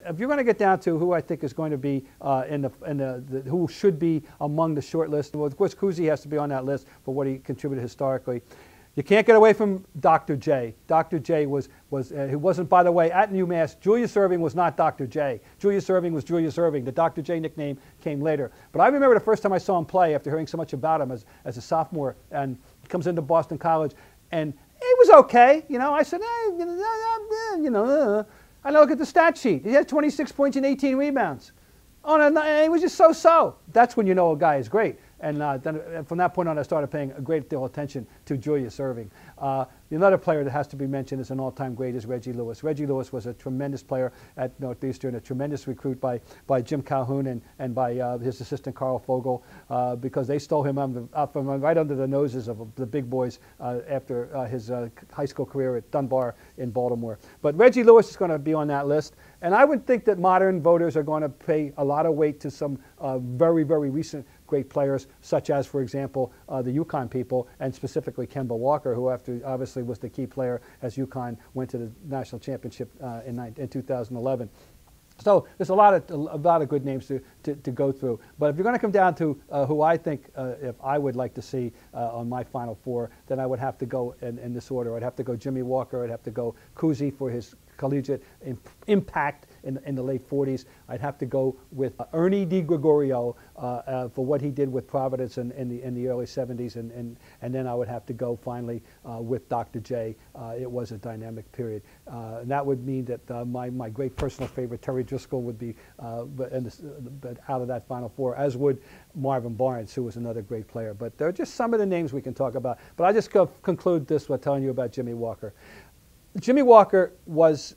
If you're going to get down to who I think is going to be who should be among the short list, well, of course, Cousy has to be on that list for what he contributed historically. You can't get away from Dr. J. Dr. J who wasn't, by the way, at UMass. Julius Erving was not Dr. J. Julius Erving was Julius Erving. The Dr. J nickname came later. But I remember the first time I saw him play after hearing so much about him as a sophomore, and he comes into Boston College, and he was okay. You know, I said, I look at the stat sheet. He had 26 points and 18 rebounds. Oh, and he was just so-so. That's when you know a guy is great. And then from that point on, I started paying a great deal of attention to Julius Erving. Another player that has to be mentioned as an all-time great is Reggie Lewis. Reggie Lewis was a tremendous player at Northeastern, a tremendous recruit by Jim Calhoun and by his assistant Carl Fogel, because they stole him from right under the noses of the big boys after his high school career at Dunbar in Baltimore. But Reggie Lewis is going to be on that list. And I would think that modern voters are going to pay a lot of weight to some very, very recent great players, such as, for example, the UConn people, and specifically Kemba Walker, who obviously was the key player as UConn went to the national championship in 2011. So there's a lot of good names to go through. But if you're going to come down to who I think if I would like to see on my Final Four, then I would have to go in this order. I'd have to go Jimmy Walker. I'd have to go Cousy for his collegiate impact in the late 40s. I'd have to go with Ernie DiGregorio for what he did with Providence in the early 70s, and then I would have to go finally with Dr. J. It was a dynamic period. And that would mean that my great personal favorite, Terry Driscoll, would be but out of that Final Four, as would Marvin Barnes, who was another great player. But there are just some of the names we can talk about. But I'll just conclude this by telling you about Jimmy Walker. Jimmy Walker was,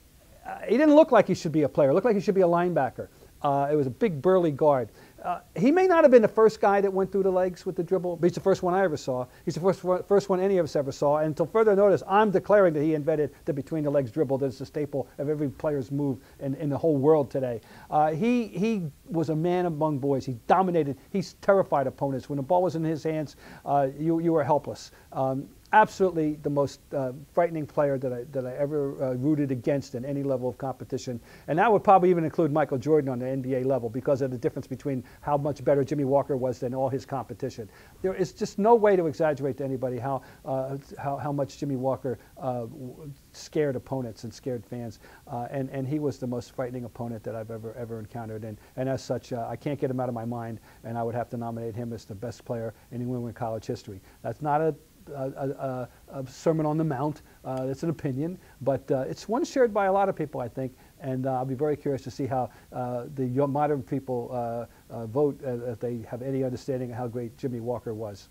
he didn't look like he should be a player. He looked like he should be a linebacker. It was a big, burly guard. He may not have been the first guy that went through the legs with the dribble, but he's the first one I ever saw. He's the first one any of us ever saw. And until further notice, I'm declaring that he invented the between-the-legs dribble. That's a staple of every player's move in the whole world today. He was a man among boys. He dominated. He terrified opponents. When the ball was in his hands, you were helpless. Absolutely the most frightening player that I ever rooted against in any level of competition. And that would probably even include Michael Jordan on the NBA level, because of the difference between how much better Jimmy Walker was than all his competition. There is just no way to exaggerate to anybody how much Jimmy Walker scared opponents and scared fans. And he was the most frightening opponent that I've ever encountered. And as such, I can't get him out of my mind, and I would have to nominate him as the best player in New England college history. That's not a Sermon on the Mount. It's an opinion, but it's one shared by a lot of people, I think, and I'll be very curious to see how the modern people vote if they have any understanding of how great Jimmy Walker was.